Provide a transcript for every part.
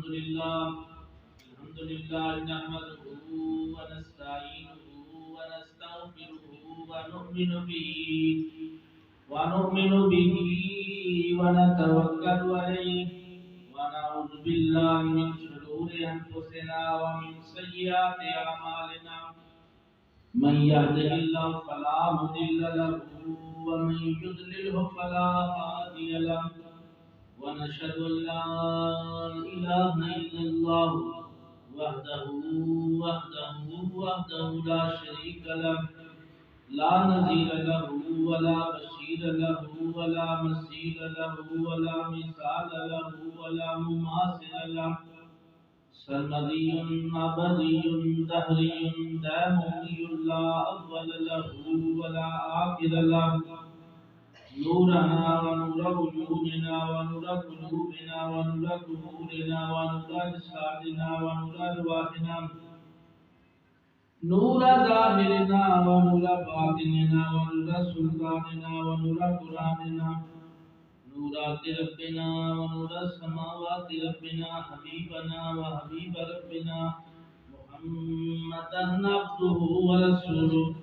الحمد لله نحمده ونستعينه ونستغفره ونؤمن به ونتوكل عليه ونعوذ بالله من شرور أنفسنا ومن سيئات أعمالنا من يهده الله فلا مضل له ومن يضلله فلا هادي له ونشهد أن لا إله إلا الله وحده لا شريك له لا نظير له ولا بشير له ولا مثيل له ولا مثال له ولا مماثل له سرمدي أبدي دهري دائمي لا أول له ولا آخر له نورنا ونور وجودنا ونور قلوبنا ونور قبورنا ونور أجسادنا ونور أرواحنا نور ظاهرنا ونور باطننا ونور سلطاننا ونور قرآننا نورات ربنا ونور السماوات ربنا حبيبنا وحبيب ربنا محمدا عبده ورسوله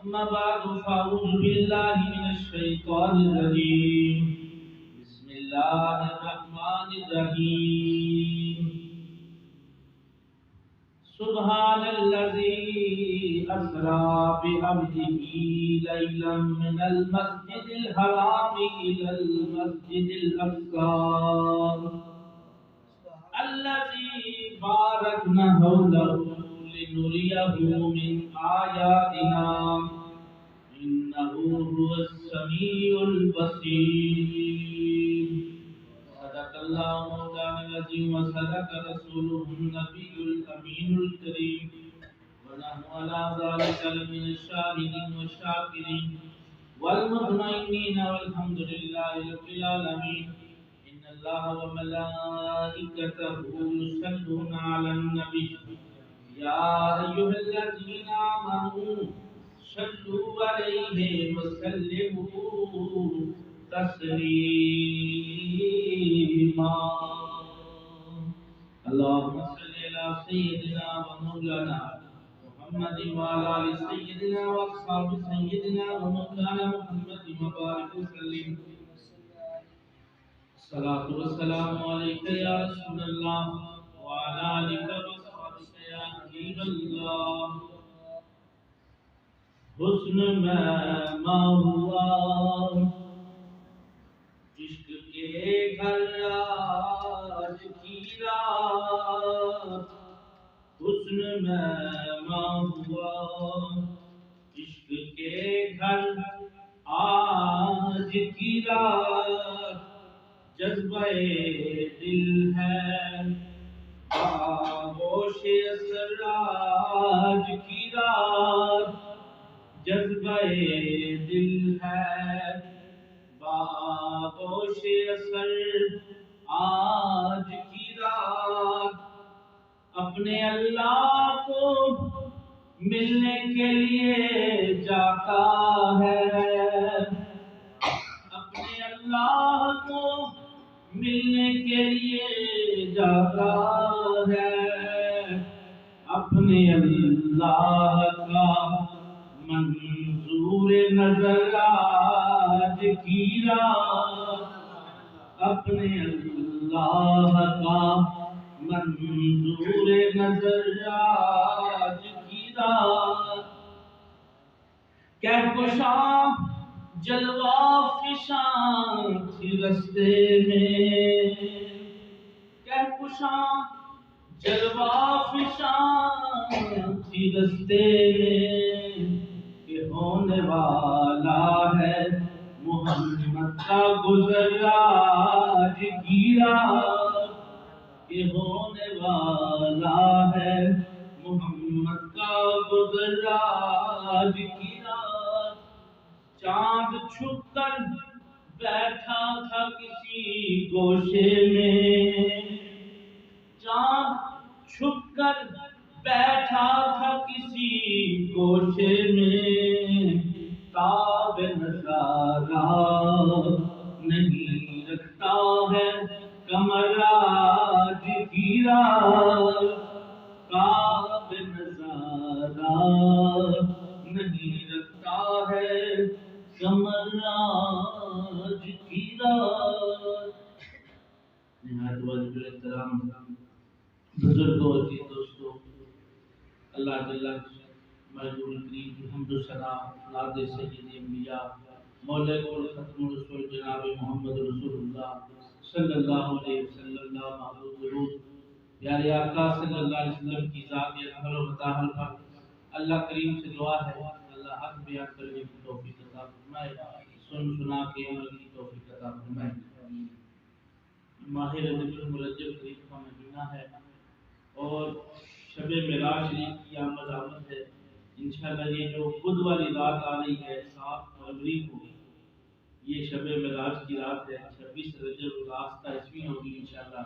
أما بعد فأعوذ بالله من الشيطان الرجيم بسم الله الرحمن الرحيم سبحان الذي أسرى بعبده ليلا من المسجد الحرام إلى المسجد الأقصى الذي باركنا حوله لنريه من آياتنا إنه هو السميع البصير صدق الله مولانا العظيم وصدق رسوله النبي الأمين الكريم ونحن على ذلك لمن الشاهدين والشاكرين والمطمئنين والحمد لله رب العالمين إن الله وملائكته يصلون على النبي يا أيها الذين آمنوا صلوا عليه وسلموا تسليما اللهم صل على سيدنا ومولانا محمد وعلى آل سيدنا وأصحاب سيدنا ومولانا محمد وبارك وسلم الصلاة والسلام عليك يا رسول الله وعلى آلك وصحبك يا حبيب الله حسن ما ہوا عشق کے گھر آج کی رات حسن ما ہوا عشق کے گھر آج کی رات جذبہ دل ہے آغوش اسرار کی رات جذبہ دل ہے باغوش اثر آج کی رات اپنے اللہ کو ملنے کے لیے جاتا ہے اپنے اللہ کو ملنے کے لیے جاتا ہے اپنے اللہ کا منظور نظر آج کی رات اپنے اللہ کا منظور نظر آج کی رات کہکشاں جلوہ فشاں تھی رستے میں کہکشاں جلوہ فشاں تھی رستے میں کہ ہونے والا ہے محمد کا گزر آج کی رات کہ ہونے والا ہے محمد کا گزر آج کی رات چاند چھپ کر بیٹھا تھا کسی گوشے میں چاند چھپ کر بیٹھا تھا کسی گوشے میں تاب نظارہ نہیں رکھتا ہے کمر آج گرا کعب نظارہ نہیں رکھتا ہے کمر آج گرا۔ نہایت واجب احترام بزرگوں اور دوستوں، اللہ تعالیٰ محبوب کریم کی حمد و ثنا نعت سید انبیاء مولا کل ختم رسول جناب محمد رسول اللہ صلی اللہ علیہ وسلم محمود درود پیارے آقا صلی اللہ علیہ وسلم کی ذات اطہر و مطہر پر اللہ کریم سے دعا ہے اللہ حق بیان کرنے کی توفیق عطا فرمائے، سن سنا کے عمل کی توفیق عطا فرمائے۔ ماہ رجب المرجب قریب کا مہینہ ہے اور شب معراج شریف کی آمد ہے۔ انشاءاللہ یہ جو بدھ والی رات آ رہی ہے 7 فروری کو، یہ شب معراج کی رات ہے، 26 رجب راستہ عیسوی ہوگی انشاءاللہ۔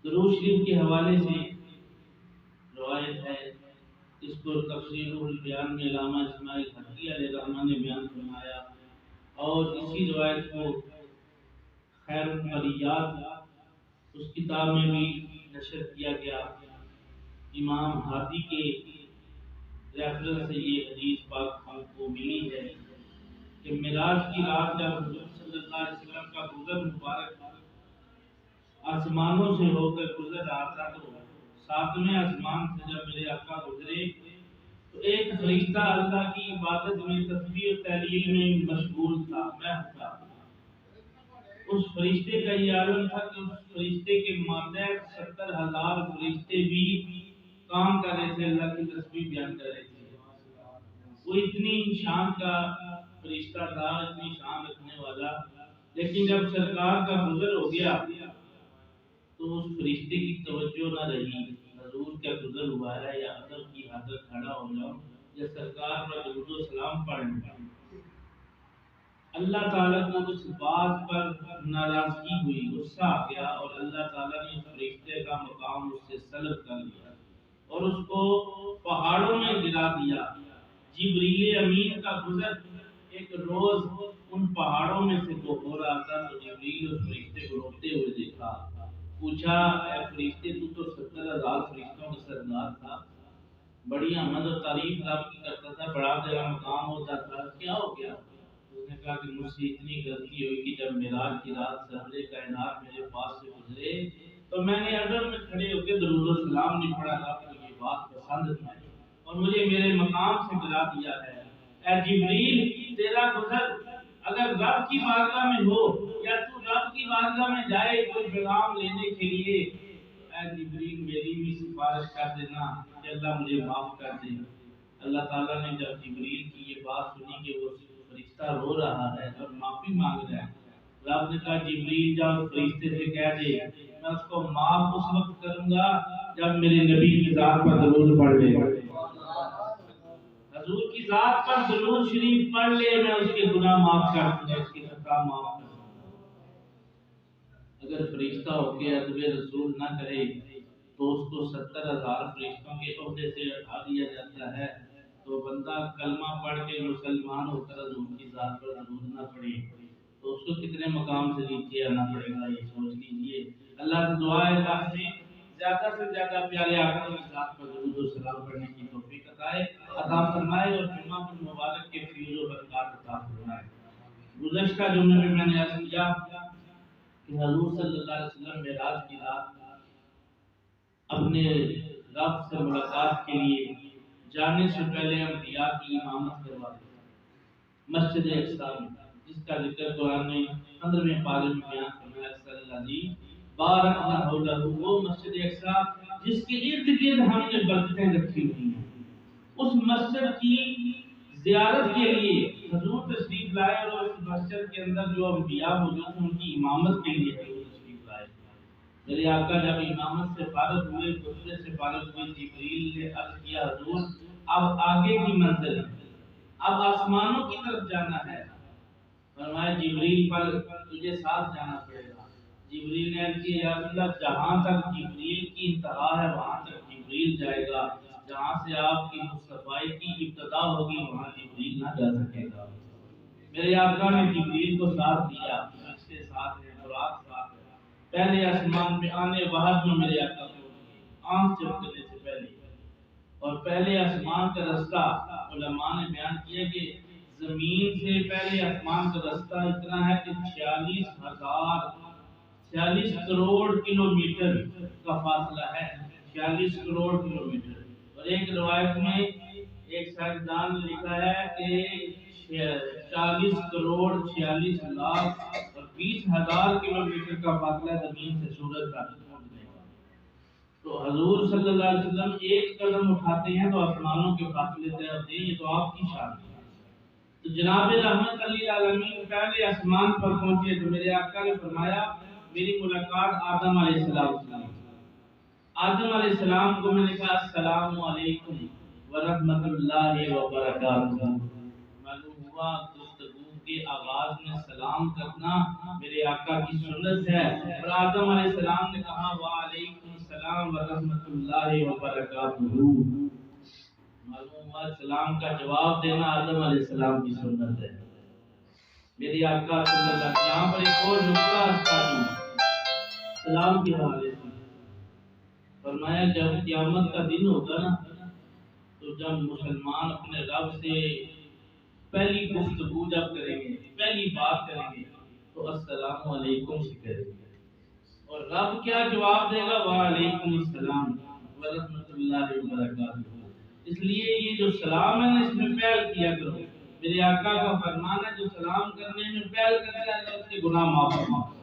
درود شریف کے حوالے سے روایت ہے، اس کو تفسیر البیان میں علامہ اسماعیل حقی علیہ الرحمہ نے بیان فرمایا، اور اسی روایت کو خیر البریات اس کتاب میں بھی نشر کیا گیا۔ امام ہادی کے ریفرنس سے یہ حدیث پاک ہم کو ملی ہے کہ معراج کی رات جب حضور صلی اللہ علیہ وسلم کا گزر مبارک آسمانوں سے ہو کر گزر رہا تھا، تو 7ویں آسمان سے جب میرے آقا گزرے تو ایک فرشتہ اللہ کی عبادت میں تسبیح و تحلیل میں مشغول تھا، میں تھا۔ اس فرشتے کا یہ عالم تھا کہ اس فرشتے کے ماتحت 70,000 فرشتے بھی کام کر رہے تھے، اللہ کی تسبیح بیان کر رہے تھے۔ وہ اتنی شان کا فرشتہ تھا، اتنی شان رکھنے والا، لیکن جب سرکار کا گزر ہو گیا تو اس فرشتے کی توجہ نہ رہی، حضور کا گزر ہوا ہے یا ادب کی حاضر کھڑا ہو جاؤ یا سرکار پر درود و سلام پڑھیں۔ اللہ تعالیٰ کو اس بات پر ناراضگی ہوئی، غصہ آ گیا، اور اللہ تعالیٰ نے اس فرشتے کا مقام اس سے سلب کر لیا اور اس کو پہاڑوں میں گرا دیا۔ جبریل امین کا گزر ایک روز ان پہاڑوں میں سے ہو رہا تھا تو جبریل اس فرشتے کو روتے ہوئے دیکھا، پوچھا اے فرشتے تو 70,000 فرشتوں کا سردار تھا، بڑی حمد و تعریف رب کی کرتا تھا، بڑا تیرا مقام ہوتا تھا، کیا ہو گیا؟ اس نے کہا کہ مجھ سے اتنی غلطی ہوئی کہ جب معراج کی رات سرور کائنات میرے پاس سے گزرے تو میں نے ادب میں کھڑے ہو کے درود و سلام نہیں پڑھا، رب کو یہ بات پسند نہیں اور مجھے میرے مقام سے گرا دیا ہے۔ اے جبریل تیرا گزر اگر رب کی بارگاہ میں ہو یا تو رب کی بارگاہ میں جائے کوئی پیغام لینے کے لیے، اے جبریل میری بھی سفارش کر دینا کہ اللہ مجھے معاف کر دے۔ اللہ تعالیٰ نے جب جبریل کی یہ بات سنی کہ وہ فرشتہ رو رہا ہے اور معافی مانگ رہا ہے، رب نے کہا جبریل جاؤ فرشتے سے کہہ دے میں اس کو معاف اس وقت کروں گا جب میرے نبی کی ذات پر درود پڑھ لے، حضور کی ذات پر درود شریف پڑھ لے، میں اس کے گناہ معاف کر دوں گا، اس کی خطا معاف کر دوں گا۔ اگر فرشتہ ہو کے ادب رسول نہ کرے تو اس کو 70,000 فرشتوں کے عہدے سے ہٹا دیا جاتا ہے، تو بندہ کلمہ پڑھ کے مسلمان ہو کر حضور کی ذات پر درود نہ پڑھے تو اس کو کتنے مقام سے نیچے آنا پڑے گا، یہ سوچ لیجئے۔ اللہ سے دعا ہے اللہ سے زیادہ پیارے آقا کی ذات پر درود و سلام پڑھنے کی توفیق عطا فرمائے اور جمعہ مبارک کے فیض و برکات عطا فرمائے۔ گزشتہ جمعے میں نے عرض کیا کہ حضور صلی اللہ علیہ وسلم معراج کی رات اپنے رب سے ملاقات کے لیے جانے سے پہلے انبیاء کی امامت کرواتے ہیں مسجد اقصی میں، جس کا ذکر قرآن نے 15ویں پارے میں بیان فرمایا صلی اللہ علیہ بارکنا حولہ، وہ مسجد اقصی جس کے ارد گرد ہم نے برکتیں رکھی ہوئی ہیں، اس مسجد کی زیارت کے لیے حضور تشریف لائے اور اس مسجد کے اندر جو انبیاء موجود ہیں ان کی امامت کے لیے حضور تشریف لائے۔ میرے آقا جب امامت سے فارغ ہوئے، خطبے سے فارغ ہوئے، جبریل نے عرض کیا حضور اب آگے کی منزل اب آسمانوں کی طرف جانا ہے۔ فرمایا جبریل پر تجھے ساتھ جانا پڑے گا۔ جبریل نے عرض کیا یا اللہ جہاں تک جبریل کی انتہا ہے وہاں تک جبریل جائے گا، جہاں سے آپ کی مصطفی کی ابتدا ہوگی وہاں جبریل نہ جا سکے گا۔ میرے آقا نے جبریل کو ساتھ دیا، اس کے ساتھ ہے، برات ساتھ ہے، پہلے آسمان پہ آنے وحد میں میرے آقا کو آنکھ چمکنے سے پہلے، اور پہلے آسمان کا رستہ علماء نے بیان کیا کہ زمین سے پہلے آسمان کا رستہ اتنا ہے کہ 46 کروڑ کلومیٹر کا فاصلہ ہے، 46 کروڑ کلومیٹر۔ اور ایک روایت میں ایک سائنسدان نے لکھا ہے کہ 40 کروڑ 46 لاکھ اور 20,000 کلومیٹر کا فاصلہ ہے زمین سے سورج کا پہنچنے کا۔ تو حضور صلی اللہ علیہ وسلم ایک قدم اٹھاتے ہیں تو آسمانوں کے فاصلے طے ہوتے ہیں، یہ تو آپ کی شان ہے۔ تو جناب رحمت علی العالمین پہلے آسمان پر پہنچے تو میرے آقا نے فرمایا میری ملاقات آدم علیہ السلام سے۔ آدم علیہ السلام کو میں نے کہا السلام علیکم ورحمۃ اللہ وبرکاتہ۔ معلوم ہوا گفتگو کے آغاز میں سلام کرنا میرے آقا کی سنت ہے، اور آدم علیہ السلام نے کہا وعلیکم السلام ورحمۃ اللہ وبرکاتہ۔ معلوم ہوا سلام کا جواب دینا آدم علیہ السلام کی سنت ہے۔ میری آقا صلی اللہ علیہ وسلم یہاں پر ایک اور نقطہ استعمال سلام کے حوالے سے فرمایا جب قیامت کا دن ہوگا نا، تو جب مسلمان اپنے رب سے پہلی گفتگو جب کریں گے، پہلی بات کریں گے تو السلام علیکم سے کریں گے، اور رب کیا جواب دے گا وعلیکم السلام ورحمۃ اللہ وبرکاتہ۔ اس لیے یہ جو سلام ہے نا اس میں پہل کیا کرو، میرے آقا کا فرمان ہے جو سلام کرنے میں پہل کرتا ہے اس کے گناہ معاف ہوتے ہیں۔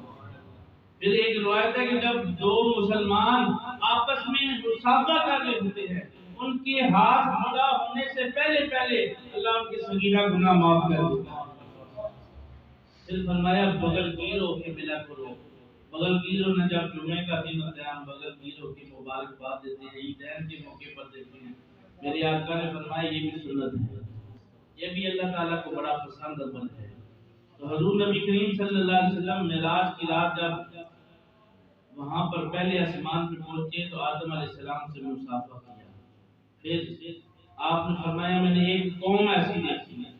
پھر ایک روایت ہے کہ جب دو مسلمان آپس میں مصافحہ کر رہے ہوتے ہیں، ان کے ہاتھ جڑا ہونے سے پہلے اللہ ان کے صغیرہ گناہ معاف کر دیتا ہے۔ پھر فرمایا بغل گیر ہو کے ملا کرو۔ بغل گیر ہونا جب جمعے کا دن ہوتا ہے ہم بغل گیر ہو کے مبارکباد دیتے ہیں، عیدین کے موقع پر دیتے ہیں۔ میرے آقا نے فرمایا یہ بھی سنت ہے، یہ بھی اللہ تعالیٰ کو بڑا پسند عمل ہے۔ تو حضور نبی کریم صلی اللہ علیہ وسلم معراج کی رات جب وہاں پر پہلے آسمان پہ پہنچے تو آدم علیہ السلام سے مصافحہ کیا۔ پھر آپ نے فرمایا میں نے ایک قوم ایسی دیکھی ہے،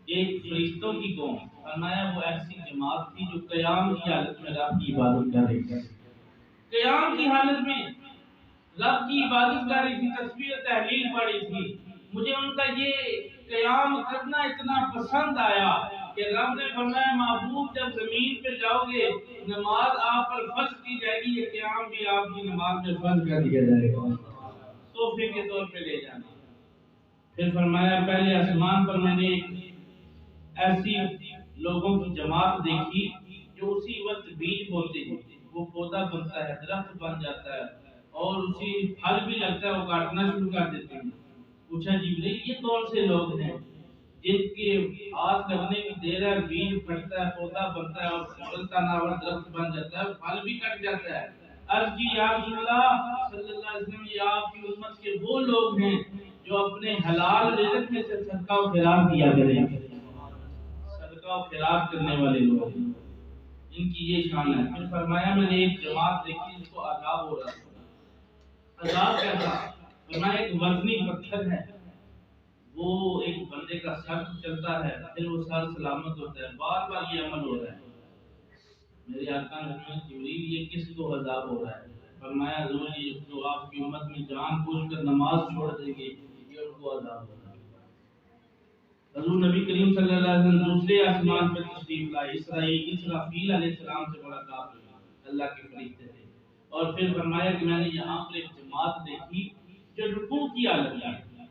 ایک فرشتوں کی قوم، فرمایا وہ ایسی جماعت تھی جو قیام کی حالت میں رب کی عبادت کر رہی تھی، قیام کی حالت میں رب کی عبادت کر رہی تھی، تسبیح و تحلیل پڑھ رہی تھی۔ مجھے ان کا یہ قیام کرنا اتنا پسند آیا کہ رب نے فرمایا محبوب جب زمین پہ جاؤ گے نماز آپ پر فرض کی جائے گی، یہ قیام بھی آپ کی نماز میں فرض کر دیا جائے گا، تحفے کے طور پہ لے جانا۔ پھر فرمایا پہلے آسمان پر میں نے ایسی لوگوں کی جماعت دیکھی جو اسی وقت بیج بوتے ہیں، وہ پودا بنتا ہے، درخت بن جاتا ہے اور اسی پھل بھی لگتا ہے، وہ کاٹنا شروع کر دیتے ہیں۔ پوچھا جبریل یہ کون سے لوگ ہیں جن کے ہاتھ لگنے کی دیر ہے، بیج پھٹتا ہے، پودا بنتا ہے اور پھلتا ناول درخت بن جاتا ہے، پھل بھی کٹ جاتا ہے۔ عرض کی یا رسول اللہ صلی اللہ علیہ وسلم یہ آپ کی امت کے وہ لوگ ہیں جو اپنے حلال رزق میں سے صدقہ و خیرات کیا کریں، صدقہ و خیرات کرنے والے لوگ، ان کی یہ شان ہے۔ پھر فرمایا میں نے ایک جماعت دیکھی جس کو عذاب ہو رہا تھا۔ عذاب کیسا؟ فرمایا ایک وزنی پتھر ہے، وہ ایک بندے کا سر چلتا ہے، پھر وہ سر سلامت ہوتا ہے، بار بار یہ عمل ہو رہا ہے۔ میرے آقا نے فرمایا جبریل یہ کس کو عذاب ہو رہا ہے؟ فرمایا حضور یہ جو آپ کی امت میں جان بوجھ کر نماز چھوڑ دیں گے یہ ان کو عذاب ہو رہا ہے۔ حضور نبی کریم صلی اللہ علیہ وسلم دوسرے آسمان پہ تشریف لائے، اسرافیل علیہ السلام سے ملاقات ہوئی، اللہ کے فرشتے تھے، اور پھر فرمایا کہ میں نے یہاں پر ایک جماعت دیکھی جو رکوع کی حالت میں،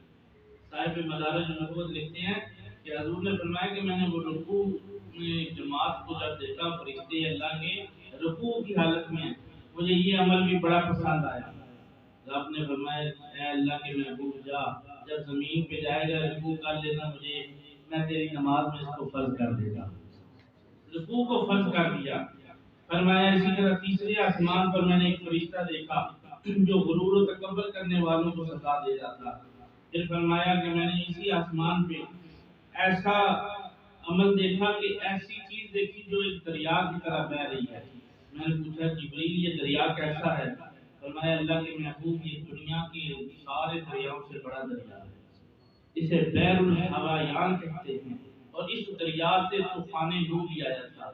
صاحب مدارج النبوت لکھتے ہیں کہ حضور نے فرمایا کہ میں نے وہ رکوع میں جماعت کو جب دیکھا، فرشتے اللہ کے رکوع کی حالت میں، مجھے یہ عمل بھی بڑا پسند آیا۔ رب نے فرمایا اے اللہ کے محبوب جا، جب زمین پہ جائے گا رکوع کر لینا، مجھے میں تیری نماز میں اس کو فرض کر دے گا۔ رکوع کو فرض کر دیا۔ فرمایا اسی طرح تیسرے آسمان پر میں نے ایک فرشتہ دیکھا جو غرور و تکبر کرنے والوں کو سزا دے جاتا۔ پھر فرمایا کہ میں نے اسی آسمان پہ ایسا عمل دیکھا کہ ایسی چیز دیکھی جو ایک دریا کی طرح بہ رہی ہے۔ میں نے پوچھا جبریل یہ دریا کیسا ہے؟ فرمایا اللہ کے محبوب یہ دنیا کے سارے دریاؤں سے بڑا دریا ہے، اسے بحر الحوایان کہتے ہیں، اور اس دریا سے طوفان نوح بھی آیا تھا،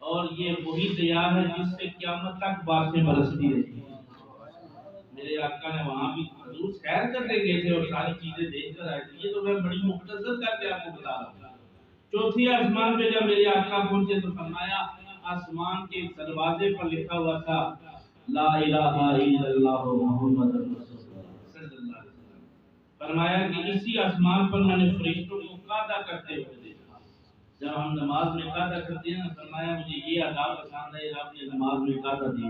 اور یہ وہی دریا ہے جس سے قیامت تک بارشیں برستی رہتی ہیں۔ میرے آقا نے وہاں بھی حضور سیر کرنے گئے تھے اور ساری چیزیں دیکھ کر آئے تھے۔ یہ تو میں بڑی مختصر کر کے آپ کو بتا رہا ہوں۔ چوتھی آسمان پہ جب میرے آقا پہنچے تو فرمایا آسمان کے دروازے پر لکھا ہوا تھا لا الہ الا اللہ محمد رسول اللہ صلی اللہ علیہ وسلم۔ فرمایا کہ اسی آسمان پر میں نے فرشتوں کو قاعدہ کرتے ہوئے دیکھا۔ جب ہم نماز میں قاعدہ کرتے ہیں نا، فرمایا مجھے یہ آداب پسند ہے، آپ نے نماز میں قاعدہ دیا۔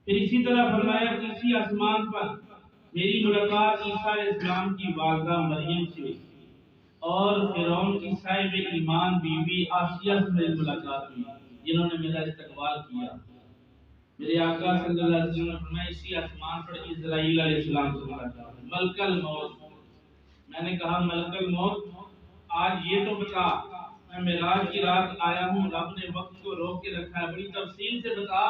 پھر اسی طرح فرمایا کہ اسی آسمان پر میری ملاقات عیسیٰ علیہ السلام کی والدہ مریم سے ہوئی اور فرعون کی صاحب ایمان بیوی آسیہ سے میری ملاقات ہوئی، جنہوں نے میرا استقبال کیا۔ میرے آقا صلی اللہ علیہ وسلم نے فرمایا اسی آسمان پر اسرائیل علیہ السلام سے ملاقات ہوئی۔ ملک الموت، میں نے کہا ملک الموت آج یہ تو بتا، میں معراج کی رات آیا ہوں، رب نے وقت کو روک کے رکھا ہے، بڑی تفصیل سے بتا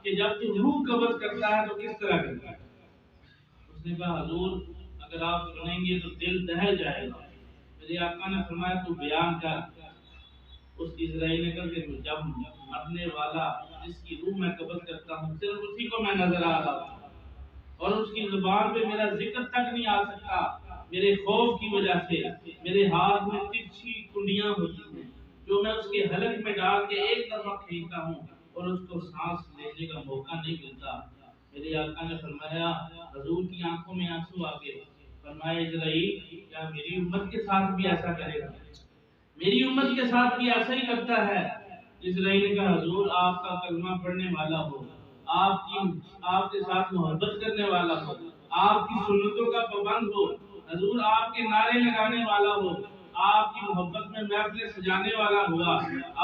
کہ جب تو روح قبض کرتا ہے تو کس طرح کرتا ہے؟ اس نے کہا حضور اگر آپ سنیں گے تو دل دہل جائے گا۔ میرے آقا نے فرمایا تو بیان کر۔ اس اسرائیل نے کہا کہ جب مرنے والا جس کی روح میں قبض کرتا ہوں صرف اسی کو میں نظر آ رہا ہوں اور اس کی زبان پہ میرا ذکر تک نہیں آ سکتا، میرے خوف کی وجہ سے میرے ہاتھ میں ترچھی کنڈیاں ہوتی ہیں جو میں اس کے حلق میں ڈال کے ایک دفعہ کھینچتا ہوں اور اس کو سانس لینے کا موقع نہیں ملتا۔ میرے آقا نے فرمایا حضور کی آنکھوں میں آنسو آ گئے۔ فرمایا اسرائیل کیا میری امت کے ساتھ بھی ایسا کرے گا؟ میری امت کے ساتھ بھی ایسا ہی کرتا ہے۔ اسرائیل نے کہا حضور آپ کا کلمہ پڑھنے والا ہو، آپ کے ساتھ محبت کرنے والا ہو، آپ کی سنتوں کا پابند ہو، حضور آپ کے نعرے لگانے والا ہو، آپ کی محبت میں محفلیں سجانے والا ہوا،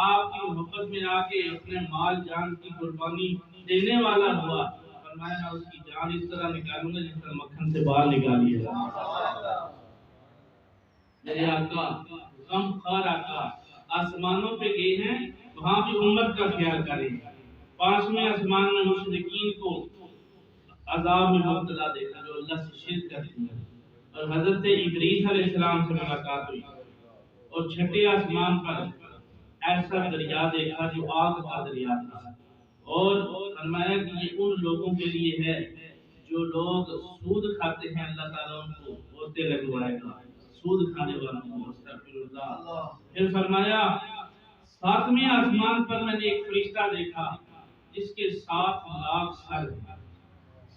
آپ کی محبت میں آ کے اپنے مال جان کی قربانی دینے والا ہوا۔ فرمایا میں اس کی جان اس طرح نکالوں گا جس طرح مکھن سے باہر نکالی ہے۔ میرے آقا غم خار آقا آسمانوں پہ گئے ہیں، وہاں بھی امت کا خیال کریں۔ پانچویں آسمان میں مشرکین کو عذاب میں مبتلا دیکھا جو اللہ سے شرک کرتے ہیں، اور حضرت ابلیس علیہ السلام سے ملاقات ہوئی۔ اور چھٹے آسمان پر ایسا دریا دیکھا جو آگ کا دریا تھا، اور فرمایا کہ یہ ان لوگوں کے لیے ہے جو لوگ سود کھاتے ہیں، اللہ تعالیٰ ان کو ہوتے لگوائے گا سود کھانے والوں کو۔ استغفر اللہ۔ پھر فرمایا ساتویں آسمان پر میں نے ایک فرشتہ دیکھا جس کے 7 لاکھ سر ہیں۔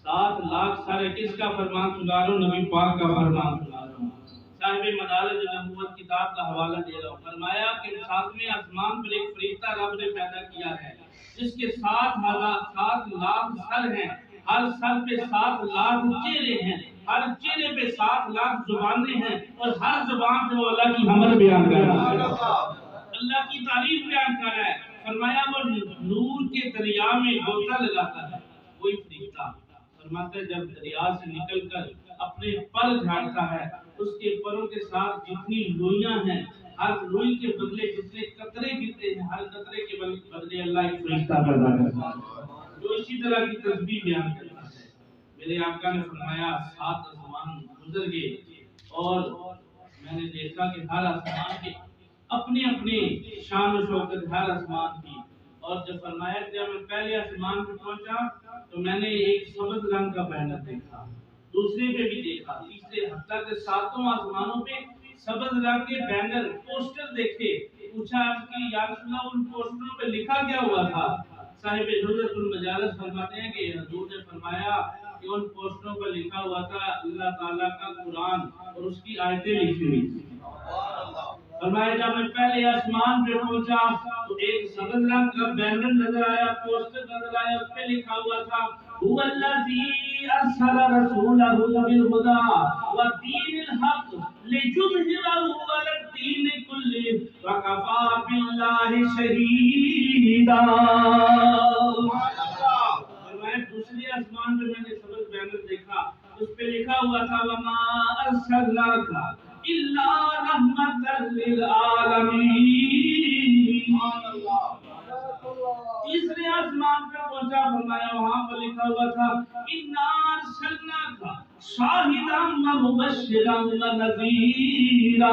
7 لاکھ سر ہے، کس کا فرمان سنا رہا ہوں؟ نبی پاک کا فرمان سنا رہا ہوں۔ صاحب مدارج النبوت کتاب کا حوالہ دے رہا ہوں۔ فرمایا کہ 7ویں آسمان پر ایک فرشتہ رب نے پیدا کیا ہے جس کے 7 لاکھ سر ہیں، ہر سر پہ 7 لاکھ چہرے ہیں، ہر چہرے پہ 7 لاکھ زبانیں ہیں، اور ہر زبان سے وہ اللہ کی حمد بیان کر رہا ہے، اللہ کی تعریف بیان کر رہا ہے۔ فرمایا وہ نور کے دریا میں غوطہ لگاتا ہے، کوئی فرشتہ فرماتا ہے جب دریا سے نکل کر اپنے پر جھاڑتا ہے، اس کے پروں کے ساتھ جتنی لوئیاں ہیں، ہر لوئی کے بدلے جتنے قطرے گرتے ہیں، ہر قطرے کے بدلے اللہ ایک فرشتہ پیدا کرتا ہے جو اسی طرح کی تسبیح بیان کرتا ہے۔ میرے آقا نے فرمایا 7 آسمان گزر گئے اور میں نے دیکھا کہ ہر آسمان کے اپنے اپنے شان و شوکت ہر آسمان کی، اور جب فرمایا جب میں پہلے آسمان پہ پہنچا تو میں نے ایک سبز رنگ کا بینر دیکھا، دوسرے پہ بھی دیکھا، تیسرے حتیٰ کہ 7 آسمانوں پہ سبز رنگ کے بینر پوسٹر دیکھے۔ پوچھا کہ یا رسول اللہ ان پوسٹروں پہ لکھا کیا ہوا تھا؟ صاحب نظرۃ المجالس فرماتے ہیں کہ حضور نے فرمایا کہ ان پوسٹروں پر لکھا ہوا تھا اللہ تعالیٰ کا قرآن اور اس کی آیتیں لکھی ہوئی تھی۔ فرمایا جب میں پہلے آسمان پہ پہنچا تو ایک سبز رنگ کا بینر نظر آیا، پوسٹر نظر آیا، اس پہ لکھا ہوا تھا هو الذی ارسل رسولہ بالہدی ودین الحق ليظهره على الدين كله وكفى بالله شهيدا۔ فرمایا دوسرے آسمان پہ میں نے سبز بینر دیکھا، اس پہ لکھا ہوا تھا وما ارسلناک الا رحمتا للعالمین۔ تیسرے آسمان پہ پہنچا، فرمایا وہاں پر لکھا ہوا تھا انا ارسلناک شاہدا ومبشرا ونذیرا۔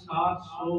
700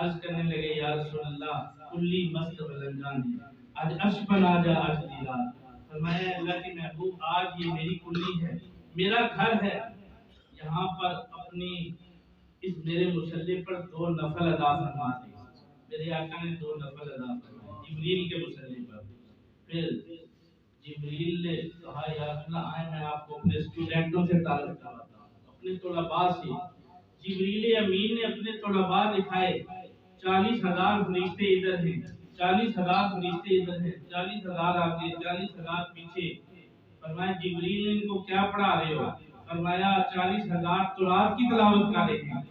عرض کرنے لگے یا رسول اللہ کلی مست بلنجانی آج اشپن آجا آج دیرا. فرمایا اللہ کے محبوب آج یہ میری کلی ہے، میرا گھر ہے، یہاں پر اپنی اس میرے مصلی پر 2 نفل ادا فرما دی. میرے آقا نے 2 نفل ادا فرمائے جبریل کے مصلی پر. پھر جبریل نے کہا یا رسول اللہ آئے میں آپ کو اپنے اسٹوڈنٹوں سے تعارف کرواتا ہوں، اپنے طلباء سے. جبریل امین نے اپنے طلباء دکھائے، 40,000 فرشتے ادھر ہیں، 40,000 فرشتے ادھر ہیں، 40,000 آگے، 40,000 پیچھے. فرمایا جبریل نے ان کو کیا پڑھا رہے ہو؟ فرمایا 40,000 تورات کی تلاوت کر رہے ہیں،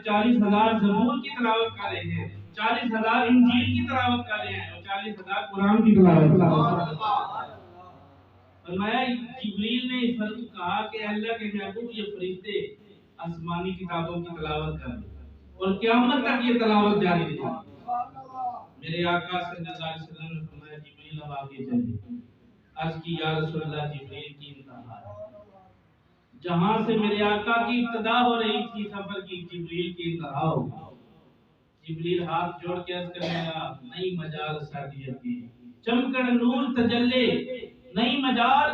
40,000 زبور کی تلاوت کر رہے ہیں، 40,000 انجیل کی تلاوت کر رہے ہیں اور 40,000 قرآن کی تلاوت کر رہے ہیں. فرمایا جبریل نے اس فرق کہا کہ اللہ کے محبوب یہ فرشتے آسمانی کتابوں کی تلاوت کر رہے ہیں اور قیامت تک یہ تلاوت جاری رہے گی. میرے آقا صلی اللہ علیہ وسلم نے فرمایا جبریل اب آگے چلیے. عرض کی یا رسول اللہ جبریل کی انتہا ہے. جہاں سے میرے آقا کی ابتدا ہو رہی تھی سفر کی، جبریل کی انتہا ہو. جبریل ہاتھ جوڑ کے عرض کرنے لگا نئی مجال ساڈی اگے چمکڑ نور تجلے، نئی مجال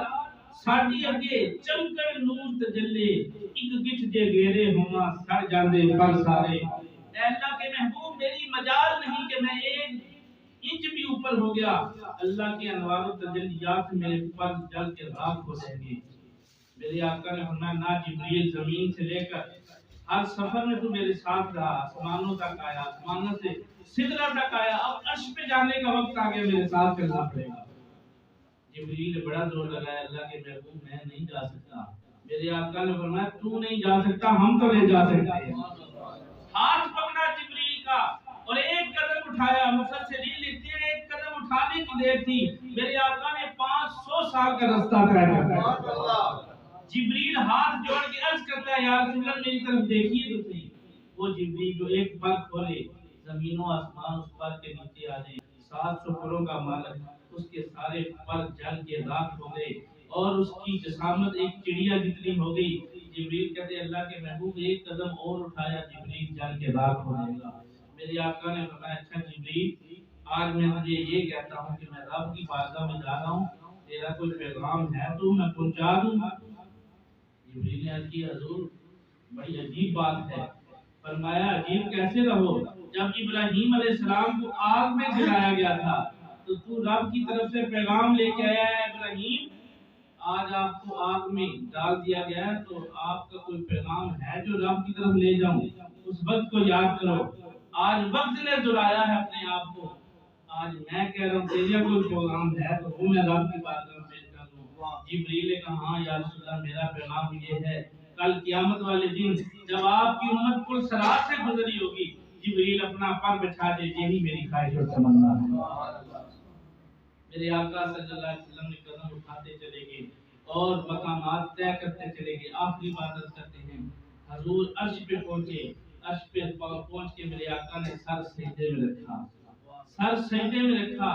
ساڈی اگے چمکڑ نور تجلے، ایک گٹھ دے گھیرے ہوا سڑ جاندے پر سارے. اے اللہ کے محبوب میری مجال نہیں کہ میں 1 انچ بھی اوپر ہو گیا، اللہ کے انوار و تجلیات میرے پر جل کے راکھ ہو جائیں گے. میرے آقا نے فرمایا نہ جبریل زمین سے لے کر ہر سفر میں تو میرے ساتھ رہا، آسمانوں تک آیا، آسمانوں سے سدرہ تک آیا، اب عرش پہ جانے کا وقت آ گیا، میرے ساتھ چلنا پڑے گا. جبریل نے بڑا زور لگایا اللہ کے محبوب میں نہیں جا سکتا. میرے آقا نے فرمایا تو نہیں جا سکتا ہم تو لے جا سکتے ہیں. ہاتھ پکڑا جبریل کا اور 1 قدم اٹھایا. مفسرین لکھتے ہیں 1 قدم اٹھانے کی دیر تھی، میرے آقا نے 500 سال کا رستہ طے کیا. جبریل ہاتھ جوڑ کے عرض کرتا ہے یا رسول اللہ میری طرف دیکھیے تو صحیح. وہ جبریل جو ایک پر کھولے زمین و آسمان اس پر کے نیچے آ جائے. 700 پروں کا مالک، اس کے سارے پر جل کے راکھ ہو گئے اور اس کی جسامت ایک چڑیا جتنی ہو گئی. جبریل کہتے اللہ کے محبوب 1 قدم اور اٹھایا جبریل جل کے راکھ ہو جائے گا. میرے آقا نے فرمایا اچھا جبریل آج میں تجھے یہ کہتا ہوں کہ میں رب کی بارگاہ میں جا رہا ہوں، تیرا کوئی پیغام ہے تو میں پہنچا دوں. جبریل نے عرض کی حضور بڑی عجیب بات ہے. فرمایا عجیب کیسے رہو؟ جب ابراہیم علیہ السلام کو آگ میں جلایا گیا تھا تو رب کی طرف سے پیغام لے کے آیا ہے ابراہیم آج آپ کو آگ میں ڈال دیا گیا ہے تو آپ کا کوئی پیغام ہے جو رب کی طرف لے جاؤں؟ اس وقت کو یاد کرو. آج وقت نے دلایا ہے اپنے آپ کو. آج میں کہہ رہا ہوں تیرا کوئی پیغام ہے تو وہ میں رب کی بارگاہ میں پیش کر دوں. جبریل نے کہا ہاں یا رسول اللہ میرا پیغام یہ ہے کل قیامت والے دن جب آپ کی امت پل صراط سے گزری ہوگی جبریل اپنا پر بچھا دے یہی میری خواہش اور تمنا ہے. میرے آقا صلی اللہ علیہ وسلم نے قدم اٹھاتے چلے گئے اور مقامات طے کرتے چلے گئے. آخری عبادت کرتے ہیں حضور عرش پہ پہنچے. عرش پہ پہنچ کے میرے آقا نے سر سجدے میں رکھا، سر سجدے میں رکھا.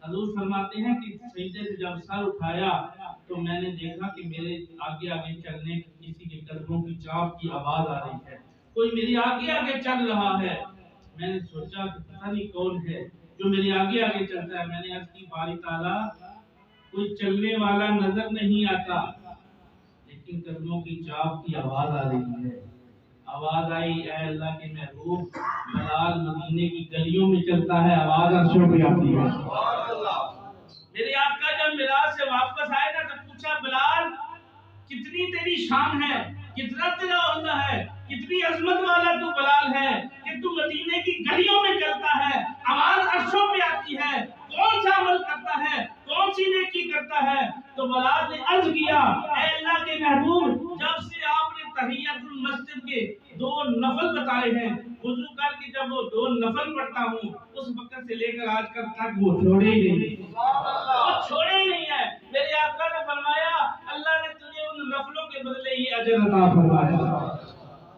حضور فرماتے ہیں کہ سجدے سے جب سر اٹھایا تو میں نے دیکھا کہ میرے آگے آگے چلنے کسی کے قدموں کی چاپ کی آواز آ رہی ہے، کوئی میرے آگے آگے چل رہا ہے. میں نے سوچا کہ پتہ نہیں کون ہے جو میرے آگے آگے چلتا ہے. میں نے عرض کی باری تعالیٰ کوئی چلنے والا نظر نہیں آتا لیکن قدموں کی چاپ کی آواز آ رہی ہے. آواز آئی اے اللہ کے محبوب بلال مدینے کی گلیوں میں چلتا ہے، آواز عرشوں پہ آتی ہے. میرے آقا جب معراج سے واپس آئے نا تو پوچھا بلال کتنی تیری شان ہے، کتنا تیرا عہدہ ہے، کتنی عظمت والا تو بلال ہے کہ تو مدینے کی گلیوں میں چلتا ہے، آواز عرشوں پہ آتی ہے، کون سا عمل کرتا ہے، کون سی نیکی کرتا ہے؟ تو بلال نے عرض کیا اے اللہ کے محبوب جب سے آپ نے تحیت المسجد کے 2 نفل بتائے ہیں وضو کر کے جب وہ 2 نفل پڑھتا ہوں اس وقت سے لے کر آج تک وہ چھوڑے ہی نہیں، وہ چھوڑے ہی نہیں ہے. میرے آقا نے فرمایا اللہ نے تجھے ان نفلوں کے بدلے یہ اجر عطا فرمایا،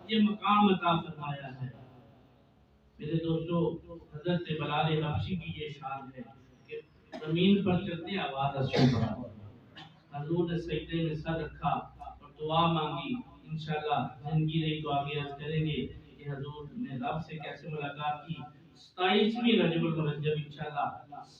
یہ مقام عطا فرمایا ہے. میرے دوستو حضرت بلال حبشی کی یہ شان ہے کہ زمین پر چلتے آواز عرشوں پر آتی. حضور نے سجدے میں سر رکھا اور دعا مانگی. انشاءاللہ زندگی رہی تو آگے عرض کریں گے کہ حضور نے رب سے کیسے ملاقات کی 27ویں رجب المرجب انشاءاللہ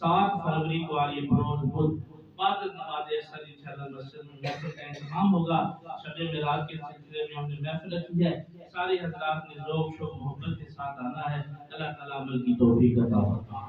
7 فروری کو آ رہی ہے بروز بدھ بعد نماز عصر انشاءاللہ مسجد میں محفل کا انتظام ہوگا. شب معراج کے سلسلے میں ہم نے محفل رکھی ہے. سارے حضرات نے ذوق شوق محبت کے ساتھ آنا ہے. اللہ تعالیٰ عمل کی توفیق عطا فرمائے.